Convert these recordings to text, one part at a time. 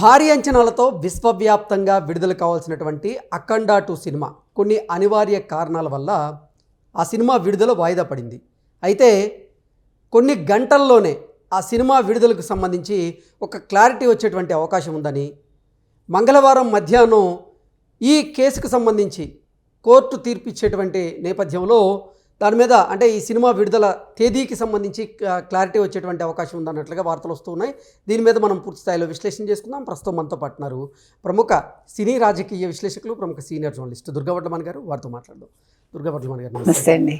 భారీ అంచనాలతో విశ్వవ్యాప్తంగా విడుదల కావాల్సినటువంటి అఖండ 2 సినిమా కొన్ని అనివార్య కారణాల వల్ల ఆ సినిమా విడుదల వాయిదా పడింది. అయితే కొన్ని గంటల్లోనే ఆ సినిమా విడుదలకు సంబంధించి ఒక క్లారిటీ వచ్చేటువంటి అవకాశం ఉందని, మంగళవారం మధ్యాహ్నం ఈ కేసుకు సంబంధించి కోర్టు తీర్పు ఇచ్చేటువంటి నేపథ్యంలో దాని మీద అంటే ఈ సినిమా విడుదల తేదీకి సంబంధించి క్లారిటీ వచ్చేటువంటి అవకాశం ఉందన్నట్లుగా వార్తలు వస్తున్నాయి. దీని మీద మనం పూర్తి స్థాయిలో విశ్లేషణ చేసుకుందాం. ప్రస్తుతం మనతో పాటున్నారు ప్రముఖ సినీ రాజకీయ విశ్లేషకులు, ప్రముఖ సీనియర్ జర్నలిస్ట్ దుర్గావడ్లమణి గారు. వారితో మాట్లాడదాం. దుర్గావడ్లమణి గారు నమస్తే అండి.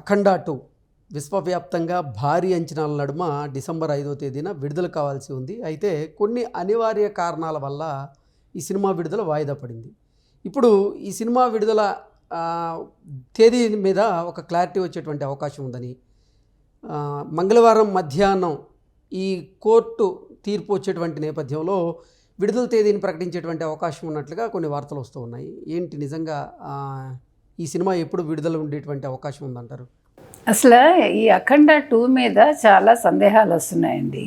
అఖండ 2 విశ్వవ్యాప్తంగా భారీ అంచనాల నడుమ డిసెంబర్ 5వ తేదీన విడుదల కావాల్సి ఉంది. అయితే కొన్ని అనివార్య కారణాల వల్ల ఈ సినిమా విడుదల వాయిదా పడింది. ఇప్పుడు ఈ సినిమా విడుదల తేదీ మీద ఒక క్లారిటీ వచ్చేటువంటి అవకాశం ఉందని, మంగళవారం మధ్యాహ్నం ఈ కోర్టు తీర్పు వచ్చేటువంటి నేపథ్యంలో విడుదల తేదీని ప్రకటించేటువంటి అవకాశం ఉన్నట్లుగా కొన్ని వార్తలు వస్తూ ఉన్నాయి. ఏంటి నిజంగా ఈ సినిమా ఎప్పుడు విడుదల ఉండేటువంటి అవకాశం ఉందంటారు? అసలు ఈ అఖండ 2 మీద చాలా సందేహాలు వస్తున్నాయండి.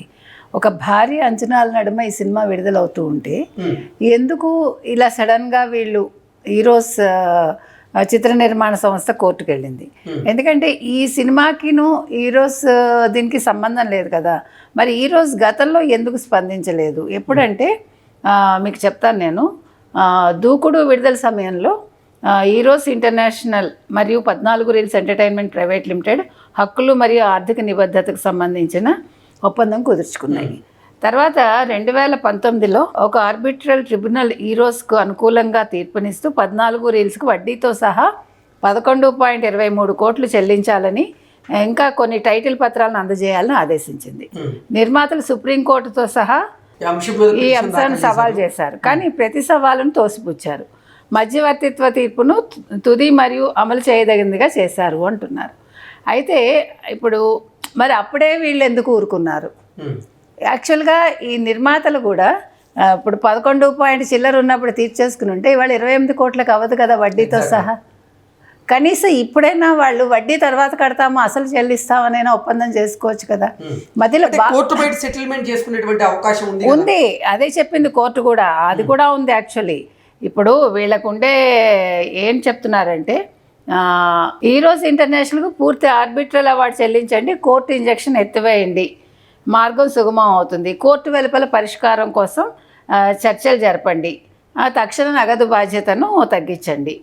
ఒక భారీ అంచనాల నడుమ ఈ సినిమా విడుదలవుతూ ఉంటే ఎందుకు ఇలా సడన్గా వీళ్ళు ఈరోజు చిత్ర నిర్మాణ సంస్థ కోర్టుకు వెళ్ళింది? ఎందుకంటే ఈ సినిమాకిను ఈరోజు దీనికి సంబంధం లేదు కదా. మరి ఈరోజు గతంలో ఎందుకు స్పందించలేదు? ఎప్పుడంటే మీకు చెప్తాను నేను. దూకుడు విడుదల సమయంలో ఈరోజు ఇంటర్నేషనల్ మరియు 14 రీల్స్ ఎంటర్టైన్మెంట్ ప్రైవేట్ లిమిటెడ్ హక్కులు మరియు ఆర్థిక నిబద్ధతకు సంబంధించిన ఒప్పందం కుదుర్చుకున్నాయి. తర్వాత 2019లో ఒక ఆర్బిట్రల్ ట్రిబ్యునల్ ఈరోస్కు అనుకూలంగా తీర్పునిస్తూ 14 రీల్స్కు వడ్డీతో సహా 11.23 కోట్లు చెల్లించాలని, ఇంకా కొన్ని టైటిల్ పత్రాలను అందజేయాలని ఆదేశించింది. నిర్మాతలు సుప్రీంకోర్టుతో సహా ఈ అంశాన్ని సవాల్ చేశారు, కానీ ప్రతి సవాలును తోసిపుచ్చారు. మధ్యవర్తిత్వ తీర్పును తుది మరియు అమలు చేయదగిందిగా చేశారు అంటున్నారు. అయితే ఇప్పుడు మరి అప్పుడే వీళ్ళు ఎందుకు ఊరుకున్నారు? యాక్చువల్గా ఈ నిర్మాతలు కూడా ఇప్పుడు 11 చిల్లర ఉన్నప్పుడు తీర్చేసుకుని ఉంటే ఇవాళ 28 కోట్లకు అవ్వదు కదా వడ్డీతో సహా. కనీసం ఇప్పుడైనా వాళ్ళు వడ్డీ తర్వాత కడతాము అసలు చెల్లిస్తామనైనా ఒప్పందం చేసుకోవచ్చు కదా. మధ్యలో సెటిల్మెంట్ చేసుకునేటువంటి అవకాశం ఉంది. అదే చెప్పింది కోర్టు కూడా, అది కూడా ఉంది. యాక్చువల్లీ ఇప్పుడు వీళ్ళకుండే ఏం చెప్తున్నారంటే, ఈరోజు ఇంటర్నేషనల్కు పూర్తి ఆర్బిట్రల్ అవార్డు చెల్లించండి, కోర్టు ఇంజక్షన్ ఎత్తివేయండి, మార్గం సుగమం అవుతుంది, కోర్టు వెలుపల పరిష్కారం కోసం చర్చలు జరపండి, తక్షణ నగదు బాధ్యతను తగ్గించండి,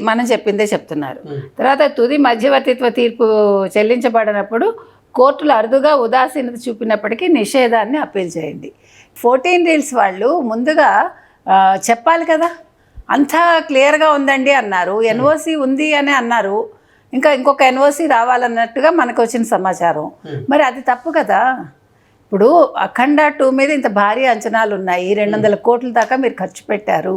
మనం చెప్పిందే చెప్తున్నారు. తర్వాత తుది మధ్యవర్తిత్వ తీర్పు చెల్లించబడినప్పుడు కోర్టులు అరుదుగా ఉదాసీనత చూపినప్పటికీ నిషేధాన్ని అప్పీల్ చేయండి. 14 రీల్స్ వాళ్ళు ముందుగా చెప్పాలి కదా, అంతా క్లియర్గా ఉందండి అన్నారు, ఎన్ఓసి ఉంది అని అన్నారు, ఇంకా ఇంకొక ఎన్ఓసి రావాలన్నట్టుగా మనకు వచ్చిన సమాచారం. మరి అది తప్పు కదా. ఇప్పుడు అఖండ 2 మీద ఇంత భారీ అంచనాలు ఉన్నాయి, 200 కోట్ల దాకా మీరు ఖర్చు పెట్టారు,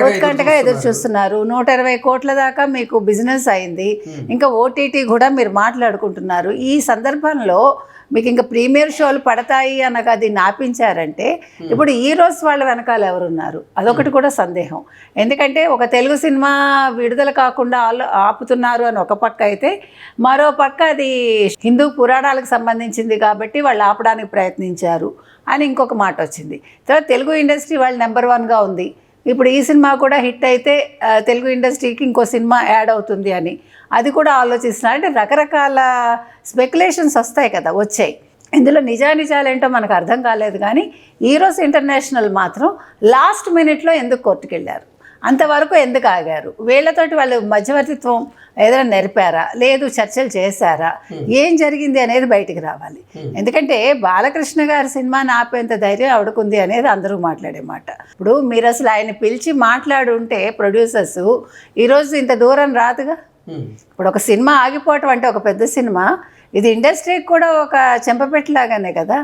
ఉత్కంఠగా ఎదురు చూస్తున్నారు, 120 కోట్ల దాకా మీకు బిజినెస్ అయింది, ఇంకా ఓటీటీ కూడా మీరు మాట్లాడుకుంటున్నారు. ఈ సందర్భంలో మీకు ఇంకా ప్రీమియర్ షోలు పడతాయి అనగా దీన్ని ఆపించారంటే ఇప్పుడు ఈ రోజు వాళ్ళ వెనకాల ఎవరున్నారు? అదొకటి కూడా సందేహం. ఎందుకంటే ఒక తెలుగు సినిమా విడుదల కాకుండా ఆపుతున్నారు అని ఒక పక్క అయితే, మరో పక్క అది హిందూ పురాణాలకు సంబంధించింది కాబట్టి వాళ్ళు ఆపడానికి ప్రయత్నించారు అని ఇంకొక మాట వచ్చింది. తర్వాత తెలుగు ఇండస్ట్రీ వాళ్ళు నెంబర్ 1గా ఉంది, ఇప్పుడు ఈ సినిమా కూడా హిట్ అయితే తెలుగు ఇండస్ట్రీకి ఇంకో సినిమా యాడ్ అవుతుంది అని అది కూడా ఆలోచిస్తున్నారు. అంటే రకరకాల స్పెక్యులేషన్స్ వస్తాయి కదా, వచ్చాయి. ఇందులో నిజానిజాలేంటో మనకు అర్థం కాలేదు. కానీ ఈరోజు ఇంటర్నేషనల్ మాత్రం లాస్ట్ మినిట్లో ఎందుకు కోర్టుకు వెళ్ళారు, అంతవరకు ఎందుకు ఆగారు? వీళ్ళతోటి వాళ్ళు మధ్యవర్తిత్వం ఏదైనా నెరిపారా, లేదు చర్చలు చేశారా, ఏం జరిగింది అనేది బయటికి రావాలి. ఎందుకంటే బాలకృష్ణ గారి సినిమాని ఆపేంత ధైర్యం ఆవిడకుంది అనేది అందరూ మాట్లాడే మాట. ఇప్పుడు మీరు అసలు ఆయన పిలిచి మాట్లాడుంటే ప్రొడ్యూసర్స్ ఈరోజు ఇంత దూరం రాదుగా. ఇప్పుడు ఒక సినిమా ఆగిపోవటం అంటే ఒక పెద్ద సినిమా, ఇది ఇండస్ట్రీకి కూడా ఒక చెంపపెట్టలాగానే కదా.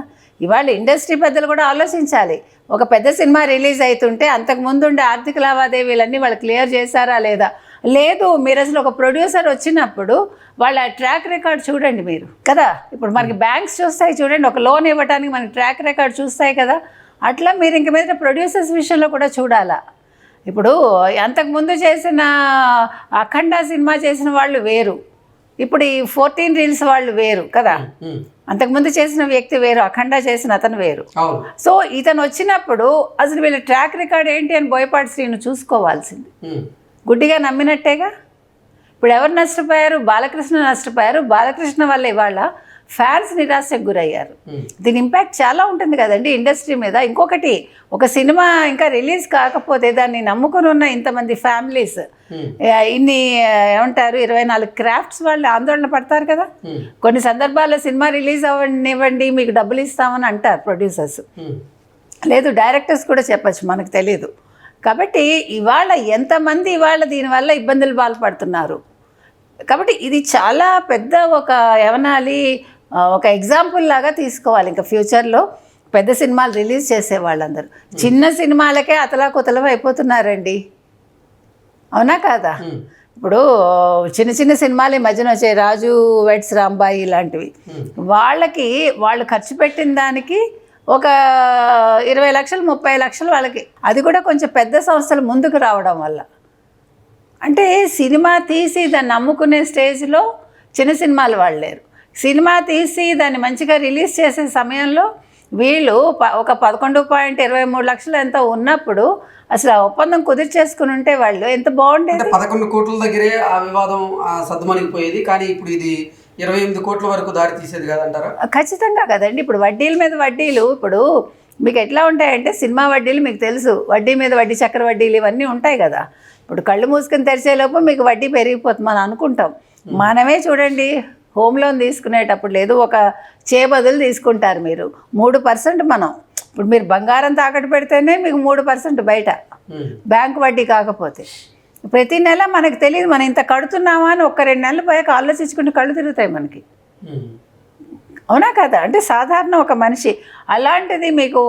ఇవాళ ఇండస్ట్రీ పెద్దలు కూడా ఆలోచించాలి. ఒక పెద్ద సినిమా రిలీజ్ అవుతుంటే అంతకుముందు ఉండే ఆర్థిక లావాదేవీలన్నీ వాళ్ళు క్లియర్ చేశారా లేదా? లేదు, మీరు అసలు ఒక ప్రొడ్యూసర్ వచ్చినప్పుడు వాళ్ళ ట్రాక్ రికార్డ్ చూడండి మీరు కదా. ఇప్పుడు మనకి బ్యాంక్స్ చూస్తాయి చూడండి, ఒక లోన్ ఇవ్వడానికి మనకి ట్రాక్ రికార్డ్ చూస్తాయి కదా. అట్లా మీరు ఇంక మీద ప్రొడ్యూసర్స్ విషయంలో కూడా చూడాలా. ఇప్పుడు అంతకుముందు చేసిన అఖండ సినిమా చేసిన వాళ్ళు వేరు, ఇప్పుడు ఈ 14 రీల్స్ వాళ్ళు వేరు కదా. అంతకుముందు చేసిన వ్యక్తి వేరు, అఖండ చేసిన అతను వేరు. అవును. సో ఇతను వచ్చినప్పుడు అసలు వీళ్ళ ట్రాక్ రికార్డ్ ఏంటి అని బోయపాటి శ్రీను చూసుకోవాల్సింది. గుడ్డిగా నమ్మినట్టేగా. ఇప్పుడు ఎవరు నష్టపోయారు? బాలకృష్ణ నష్టపోయారు. బాలకృష్ణ వల్ల ఇవాళ ఫ్యాన్స్ నిరాశకు గురయ్యారు. దీని ఇంపాక్ట్ చాలా ఉంటుంది కదండి ఇండస్ట్రీ మీద. ఇంకొకటి, ఒక సినిమా ఇంకా రిలీజ్ కాకపోతే దాన్ని నమ్ముకుని ఉన్న ఇంతమంది ఫ్యామిలీస్, ఇన్ని ఏమంటారు 24 క్రాఫ్ట్స్ వాళ్ళు ఆందోళన పడతారు కదా. కొన్ని సందర్భాల్లో సినిమా రిలీజ్ అవ్వనివ్వండి మీకు డబ్బులు ఇస్తామని అంటారు ప్రొడ్యూసర్స్, లేదు డైరెక్టర్స్ కూడా చెప్పచ్చు, మనకు తెలియదు. కాబట్టి ఇవాళ ఎంతమంది ఇవాళ దీనివల్ల ఇబ్బందులు పాల్పడుతున్నారు. కాబట్టి ఇది చాలా పెద్ద ఒక ఏమనాలి, ఒక ఎగ్జాంపుల్ లాగా తీసుకోవాలి. ఇంకా ఫ్యూచర్లో పెద్ద సినిమాలు రిలీజ్ చేసే వాళ్ళందరూ చిన్న సినిమాలకే అతలాకుతలం అయిపోతున్నారండి, అవునా కాదా? ఇప్పుడు చిన్న చిన్న సినిమాలు ఈ మధ్యన వచ్చాయి, రాజు వెడ్స్ రాంబాయి ఇలాంటివి. వాళ్ళు ఖర్చు పెట్టిన దానికి ఒక 20 లక్షలు 30 లక్షలు వాళ్ళకి, అది కూడా కొంచెం పెద్ద సంస్థలు ముందుకు రావడం వల్ల. అంటే సినిమా తీసి దాన్ని అమ్ముకునే స్టేజ్లో చిన్న సినిమాలు వాళ్ళు లేరు. సినిమా తీసి దాన్ని మంచిగా రిలీజ్ చేసే సమయంలో వీళ్ళు ఒక 11.23 లక్షలు ఎంతో ఉన్నప్పుడు అసలు ఆ ఒప్పందం కుదిర్చేసుకుని ఉంటే వాళ్ళు ఎంత బాగుండేది. 11 కోట్ల దగ్గరే ఆ వివాదం సద్దుమణిగిపోయేది, కానీ ఇప్పుడు ఇది 28 కోట్ల వరకు దారి తీసేది కదంటారా? ఖచ్చితంగా కదండి. ఇప్పుడు వడ్డీల మీద వడ్డీలు, ఇప్పుడు మీకు ఎట్లా ఉంటాయంటే సినిమా వడ్డీలు మీకు తెలుసు, వడ్డీ మీద వడ్డీ, చక్ర వడ్డీలు ఇవన్నీ ఉంటాయి కదా. ఇప్పుడు కళ్ళు మూసుకొని తెరిచేలోపు మీకు వడ్డీ పెరిగిపోతుంది మనం అనుకుంటాం. మనమే చూడండి, హోమ్ లోన్ తీసుకునేటప్పుడు లేదు, ఒక బదులు తీసుకుంటారు మీరు 3%. మనం ఇప్పుడు మీరు బంగారం తాకట్టు పెడితేనే మీకు 3% బయట, బ్యాంకు వడ్డీ కాకపోతే. ప్రతి నెల మనకు తెలియదు మనం ఇంత కడుతున్నామా అని, 1-2 నెలలు పోయాక ఆలోచించుకుంటే కళ్ళు తిరుగుతాయి మనకి, అవునా కదా? అంటే సాధారణ ఒక మనిషి. అలాంటిది మీకు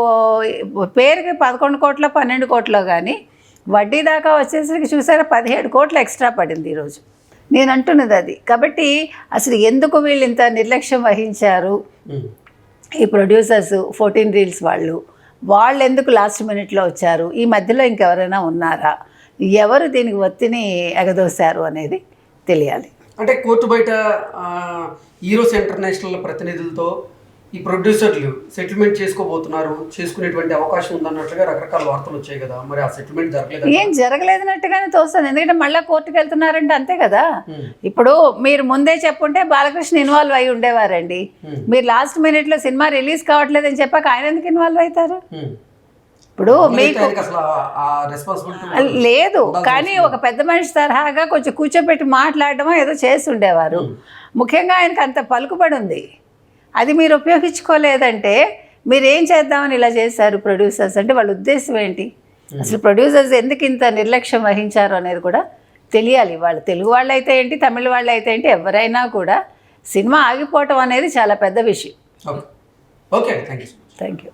పేరుకి 11 కోట్ల 12 కోట్లో కానీ వడ్డీ దాకా వచ్చేసరికి చూసారా 17 కోట్లు ఎక్స్ట్రా పడింది ఈరోజు. నేను అంటున్నది అది. కాబట్టి అసలు ఎందుకు వీళ్ళు ఇంత నిర్లక్ష్యం వహించారు ఈ ప్రొడ్యూసర్స్, 14 రీల్స్ వాళ్ళు ఎందుకు లాస్ట్ మినిట్లో వచ్చారు? ఈ మధ్యలో ఇంకెవరైనా ఉన్నారా? ఎవరు దీనికి ఒత్తిని ఎగదోశారు అనేది తెలియాలి. అంటే కోర్టు బయట హీరోస్ ఇంటర్నేషనల్ ప్రతినిధులతో ఈ ప్రొడ్యూసర్లు సెటిల్మెంట్ చేసుకోబోతున్నారు, చేసుకునేటువంటి అవకాశం ఉందన్నట్లుగా రకరకాల వార్తలు వచ్చాయి కదా. మరి ఆ సెటిల్మెంట్ జరగలేదు? ఏం జరగలేదన్నట్టుగానే తోస్తుంది. ఎందుకంటే మళ్ళీ కోర్టుకు వెళ్తున్నారంటే అంతే కదా. ఇప్పుడు మీరు ముందే చెప్పుంటే బాలకృష్ణ ఇన్వాల్వ్ అయి ఉండేవారండి. మీరు లాస్ట్ మినిట్లో సినిమా రిలీజ్ కావట్లేదని చెప్పాక ఆయన ఎందుకు ఇన్వాల్వ్ అవుతారు? ఇప్పుడు మీకు లేదు, కానీ ఒక పెద్ద మనిషి తరహాగా కొంచెం కూర్చోబెట్టి మాట్లాడడమో ఏదో చేసి ఉండేవారు. ముఖ్యంగా ఆయనకు అంత పలుకుబడి ఉంది, అది మీరు ఉపయోగించుకోలేదంటే మీరు ఏం చేద్దామని ఇలా చేశారు ప్రొడ్యూసర్స్. అంటే వాళ్ళ ఉద్దేశం ఏంటి? అసలు ప్రొడ్యూసర్స్ ఎందుకు ఇంత నిర్లక్ష్యం వహించారు అనేది కూడా తెలియాలి. వాళ్ళు తెలుగు వాళ్ళు అయితే ఏంటి, తమిళ వాళ్ళు అయితే ఏంటి, ఎవరైనా కూడా సినిమా ఆగిపోవటం అనేది చాలా పెద్ద విషయం. Okay, thank you.